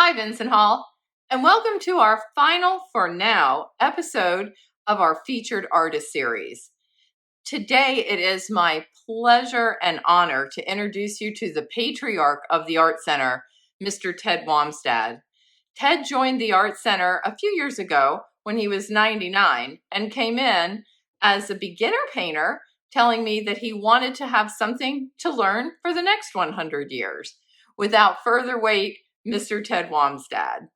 Hi, Vincent Hall, and welcome to our final, for now, episode of our featured artist series. Today, it is my pleasure and honor to introduce you to the patriarch of the Art Center, Mr. Ted Wamstad. Ted joined the Art Center a few years ago when he was 99 and came in as a beginner painter, telling me that he wanted to have something to learn for the next 100 years. Without further wait, Mr. Ted Wamstad.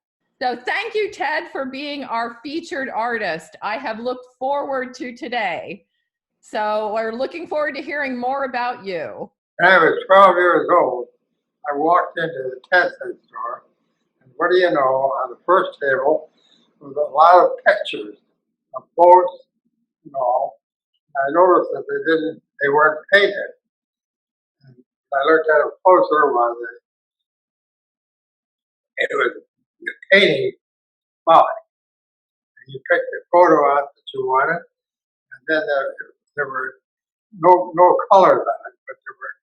So thank you, Ted, for being our featured artist. I have looked forward to today. So we're looking forward to hearing more about you. When I was 12 years old, I walked into the tent store, and what do you know, on the first table was a lot of pictures of boats and all. And I noticed that they weren't painted. And I looked at it closer, it was the painting spot. And you picked the photo out that you wanted, and then there were no colors on it, but there were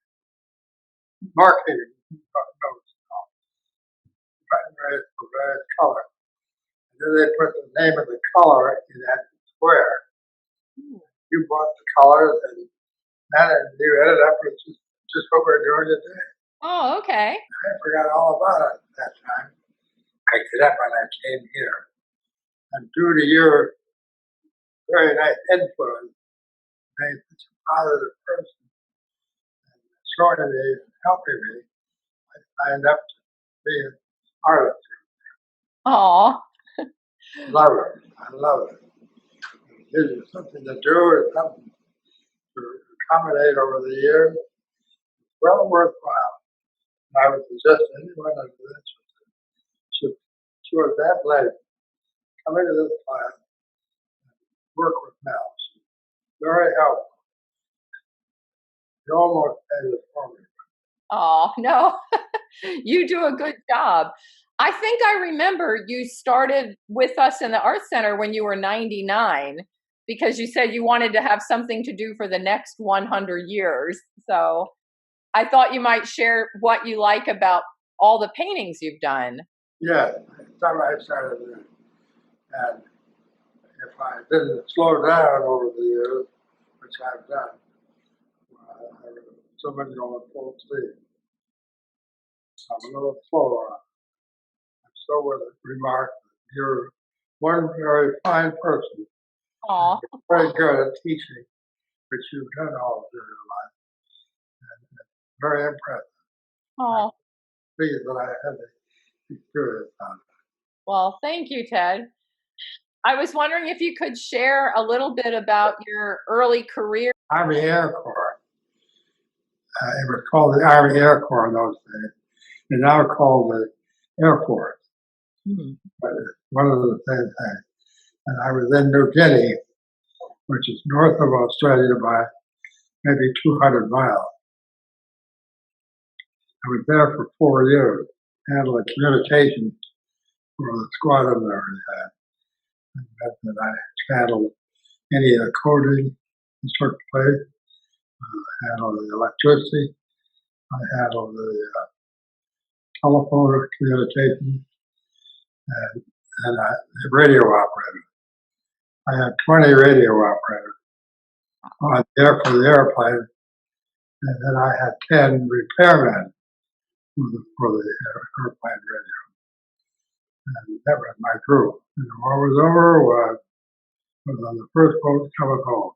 marking notes for various colors. And then they put the name of the color in that square. You bought the colors, and you ended up with just what we're doing today. Oh, okay. I forgot all about it at that time. I picked it up when I came here. And due to your very nice influence, made such a positive person, and showing me and helping me, I signed up to be an artist. Oh, Love it. I love it. It gives you something to do or something to accommodate over the years. It's well worthwhile. And I would suggest to anyone that should that lady come into this class and work with Mel. She's very helpful. You almost paid it for me. oh, no, you do a good job. I think I remember you started with us in the Art Center when you were 99 because you said you wanted to have something to do for the next 100 years. So I thought you might share what you like about all the paintings you've done. Yeah, I started there. And if I didn't slow down over the years, which I've done, I would have so many going full speed. I'm a little slower on it. And so would remark that you're one very fine person. Aw. Very good at teaching, which you've done all through your life. And very impressive. Oh, I'm pleased that I had the experience on it. well, thank you, Ted. I was wondering if you could share a little bit about your early career. Army Air Corps. It was called the Army Air Corps in those days. It's now called the Air Force. But it's one of the same things. And I was in New Guinea, which is north of Australia by maybe 200 miles. I was there for 4 years, handling communications for the squadron that we had. And that I handled any of the coding that took place. I handled the electricity. I handled the telephone communications and the radio operator. I had 20 radio operators on there for the airplane, and then I had 10 repairmen for the airplane radio. And that was my group. And the war was over, I was on the first boat coming home.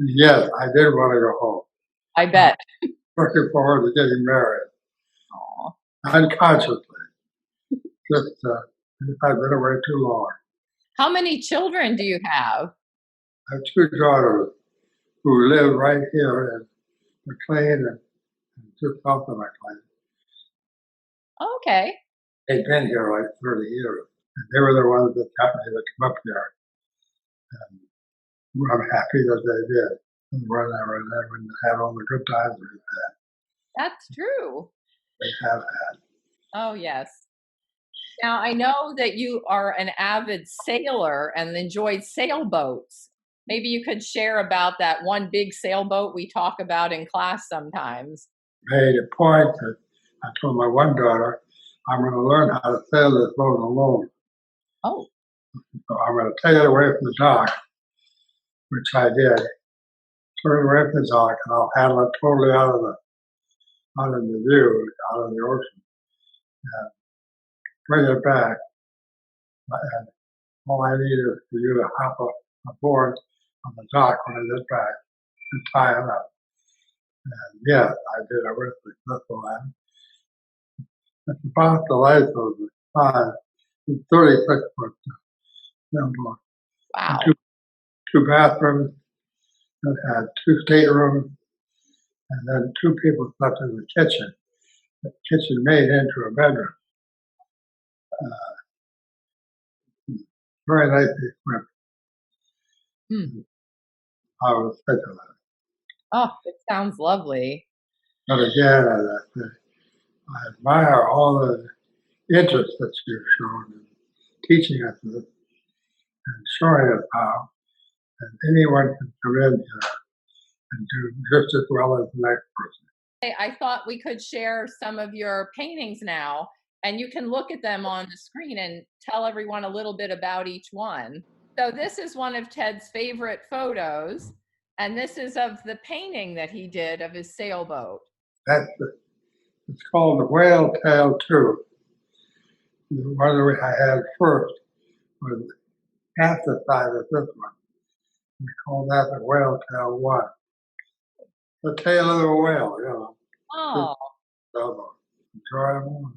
Yes, I did want to go home. I bet. Looking forward to getting married. Aw. Unconsciously. Just, I've been away too long. How many children do you have? I have 2 daughters who live right here in McLean and just south of McLean. Okay. They've been here like 30 years. And they were the ones that got me to come up here. And I'm happy that they did. And when I was there, when they had all the good times we've had. That's true. They have had. Oh, yes. Now, I know that you are an avid sailor and enjoyed sailboats. Maybe you could share about that one big sailboat we talk about in class sometimes. Made a point that I told my one daughter, I'm going to learn how to sail this boat alone. Oh, So I'm going to take it away from the dock, which I did. Turn it away from the dock, and I'll handle it totally out of the view, out of the ocean, and bring it back. And all I need is for you to hop aboard on the dock when I get back and tie it up. And yes, I did it with successful end. It's about the length of the size. It's 36 foot sailboat. And wow. two bathrooms that had two staterooms, and then two people slept in the kitchen. The kitchen made into a bedroom. Very nicely equipped. Hmm. I was thinking of it. Oh, it sounds lovely. But again, I admire all the interest that you've shown in teaching us this and showing us how, and anyone can come in here and do just as well as the next person. Hey, I thought we could share some of your paintings now, and you can look at them on the screen and tell everyone a little bit about each one. So this is one of Ted's favorite photos, and this is of the painting that he did of his sailboat. It's called the Whale Tail 2. The one I had first was half the size of this one. We call that the Whale Tail 1. The tail of the whale, you know. Oh, So enjoyable.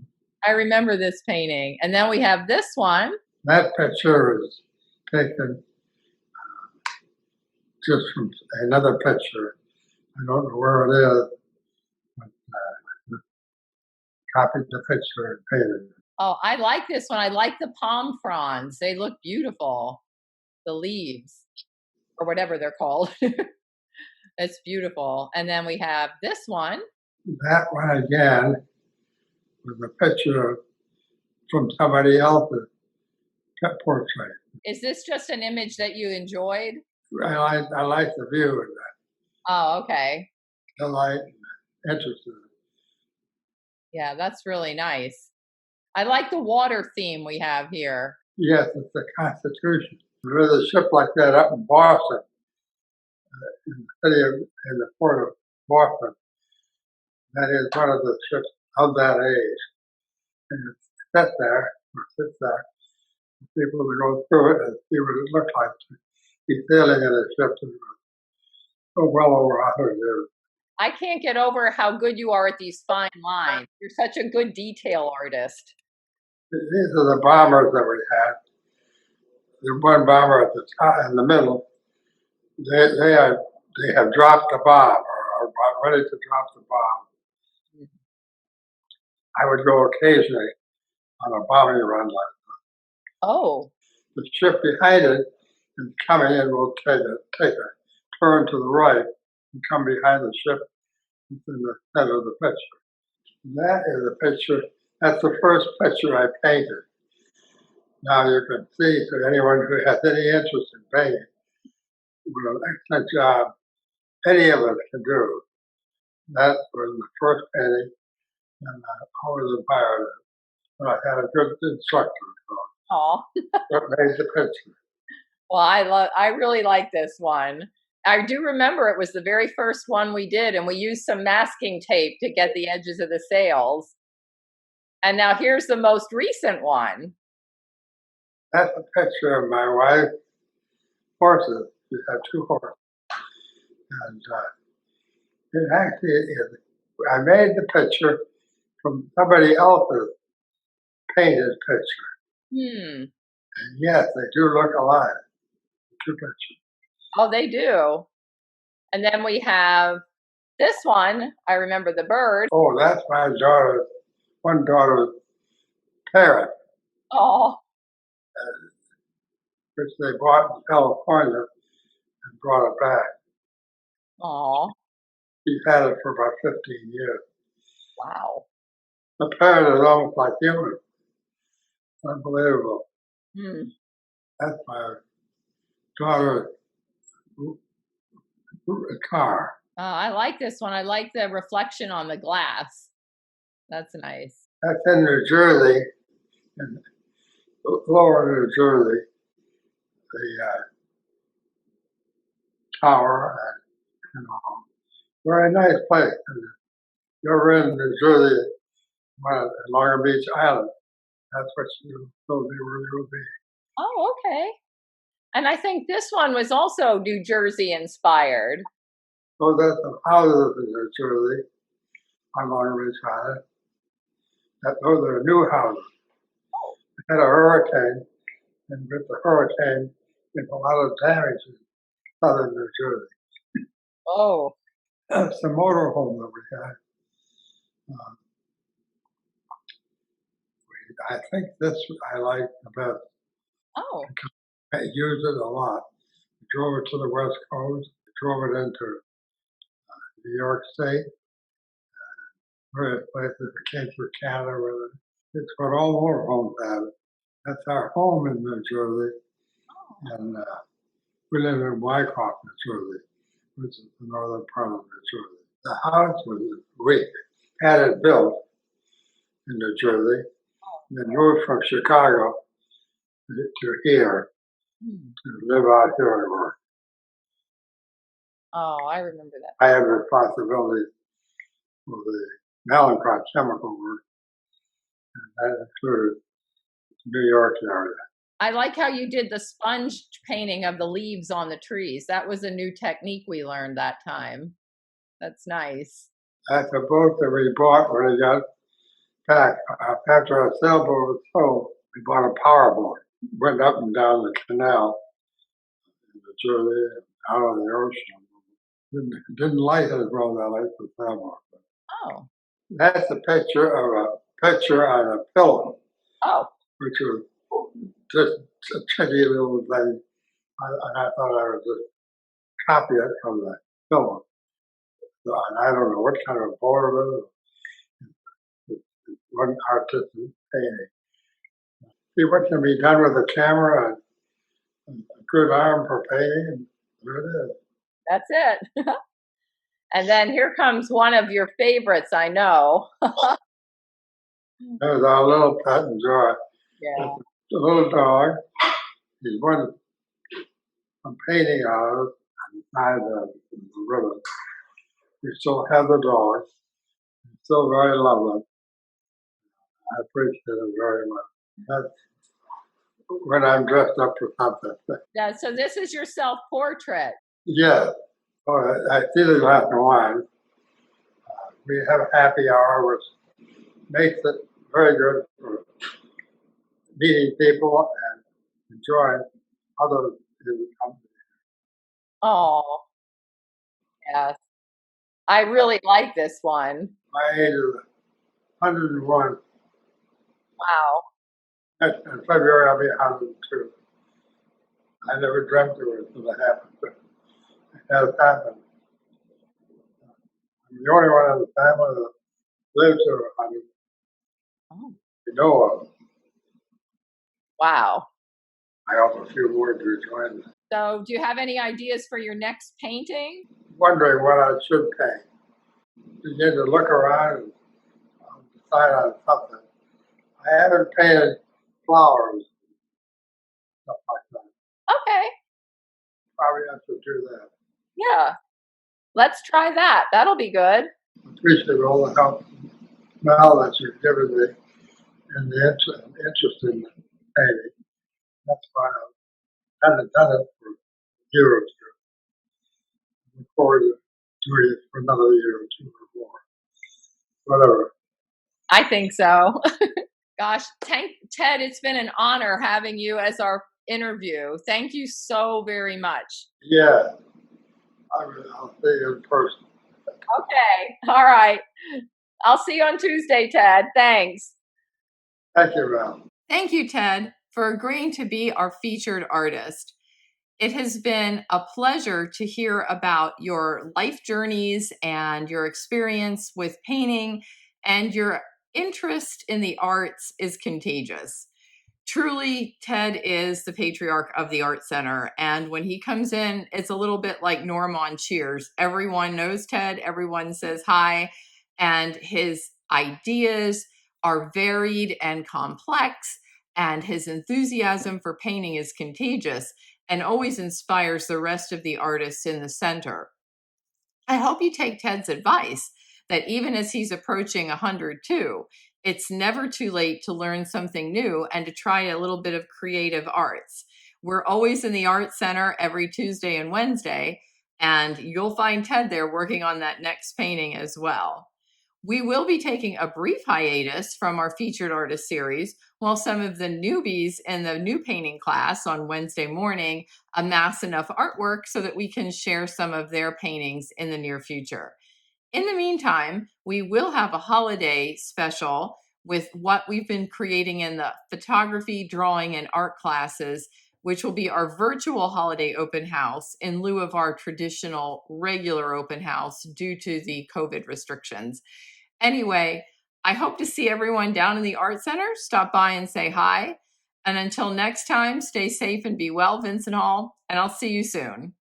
I remember this painting. And then we have this one. That picture is taken just from another picture. I don't know where it is, but copied the picture and painted it. Oh, I like this one. I like the palm fronds. They look beautiful. The leaves, or whatever they're called. It's beautiful. And then we have this one. That one again was a picture from somebody else's portrait. Is this just an image that you enjoyed? I like the view of that. Oh, okay. I like interested. Yeah, that's really nice. I like the water theme we have here. Yes, it's the Constitution. There is a ship like that up in Boston, in the port of Boston. That is one of the ships of that age. And it's set there, or sits there, for people to go through it and see what it looks like to be sailing in a ship that was so well over 100 years. I can't get over how good you are at these fine lines. You're such a good detail artist. These are the bombers that we had. The one bomber at the top, in the middle, they have dropped the bomb or are about ready to drop the bomb. I would go occasionally on a bombing run like Oh, that. The ship behind it is coming in will take a turn to the right and come behind the ship. It's in the center of the picture. That is a picture. That's the first picture I painted. Now you can see, to anyone who has any interest in painting, what an excellent job any of us can do. That was the first painting, and I always admired it. But I had a good instructor, oh. so that made the picture. Well, I really like this one. I do remember it was the very first one we did, and we used some masking tape to get the edges of the sails. And now here's the most recent one. That's a picture of my wife's horses. She had two horses. And it actually is, I made the picture from somebody else's painted picture. Hmm. And yes, they do look alike, the two pictures. Oh, they do. And then we have this one. I remember the bird. Oh, that's my one daughter's parrot, Oh, which they bought in California and brought it back. oh, She's had it for about 15 years. wow. The parrot is almost like human. Unbelievable. Hmm. That's my daughter's car. I like this one. I like the reflection on the glass. That's nice. That's in New Jersey, in lower New Jersey, the tower, and all. Very nice place. And you're in New Jersey, Long Beach Island. That's what you told me where you would be. Oh, okay. And I think this one was also New Jersey inspired. So that's the houses in New Jersey on Long Beach Island. Those are new houses. Had a hurricane, and with the hurricane, there's a lot of damage in southern New Jersey. Oh. It's a motorhome that we had. I think this I like the best. Oh. I used it a lot. We drove it to the West Coast, drove it into New York State, various places. We came through Canada with it. It's what all motorhomes have. That's our home in New Jersey. And we live in Wyckoff, New Jersey, which is the northern part of New Jersey. The house we had it built in New Jersey, and then moved from Chicago to here, to live out here and work. Oh, I remember that. I had responsibility for the Mallinckrodt chemical work, and that included New York area. I like how you did the sponge painting of the leaves on the trees. That was a new technique we learned that time. That's nice. That's a boat that we bought when it got back. After our sailboat was sold, we bought a power boat. Went up and down the canal in New Jersey and out on the ocean. Didn't like it as well as I liked the sailboat. Oh. That's a picture of a picture on a pillow. Oh. Which was just a tricky little thing. And I thought I would just copy it from the film. So, and I don't know what kind of board it is. It's one artistic painting. See what can be done with a camera and a good arm for painting, and there it is. That's it. And then here comes one of your favorites, I know. There's our little pet and joy. Yeah. The little dog. He's one I'm painting on it inside the ribbon. We still have the dog. He's still very lovely. I appreciate it very much. That's when I'm dressed up for something. Yeah. So this is your self-portrait. Yes. Oh, I see the glass of wine. We have a happy hour, which makes it very good for meeting people and enjoying others in the company. Oh, yes. I really like this one. My age is 101. Wow. In February, I'll be 102. I never dreamt it was going to happen, but it has happened. I'm the only one in the family that lives to 100. Oh. You know of. Wow. I hope a few more do join me. So do you have any ideas for your next painting? Wondering what I should paint. Begin to look around and decide on something. I haven't painted flowers, stuff like that. Okay. Probably have to do that. Yeah. Let's try that. That'll be good. I appreciate all the help now that you've given me and the interest in painting. That's why I haven't done it for years. I look forward to doing it for another year or two or more. Whatever. I think so. Gosh, Ted, it's been an honor having you as our interview. Thank you so very much. Yeah. I'll see you in person. Okay. All right. I'll see you on Tuesday, Ted. Thanks. Thank you, Val. Thank you, Ted, for agreeing to be our featured artist. It has been a pleasure to hear about your life journeys and your experience with painting, and your interest in the arts is contagious. Truly, Ted is the patriarch of the Art Center. And when he comes in, it's a little bit like Norm on Cheers. Everyone knows Ted, everyone says hi, and his ideas are varied and complex, and his enthusiasm for painting is contagious and always inspires the rest of the artists in the center. I hope you take Ted's advice that even as he's approaching 102, it's never too late to learn something new and to try a little bit of creative arts. We're always in the Art Center every Tuesday and Wednesday, and you'll find Ted there working on that next painting as well. We will be taking a brief hiatus from our featured artist series while some of the newbies in the new painting class on Wednesday morning amass enough artwork so that we can share some of their paintings in the near future. In the meantime, we will have a holiday special with what we've been creating in the photography, drawing, and art classes, which will be our virtual holiday open house in lieu of our traditional regular open house due to the COVID restrictions. Anyway, I hope to see everyone down in the Art Center. Stop by and say hi. And until next time, stay safe and be well, Vincent Hall, and I'll see you soon.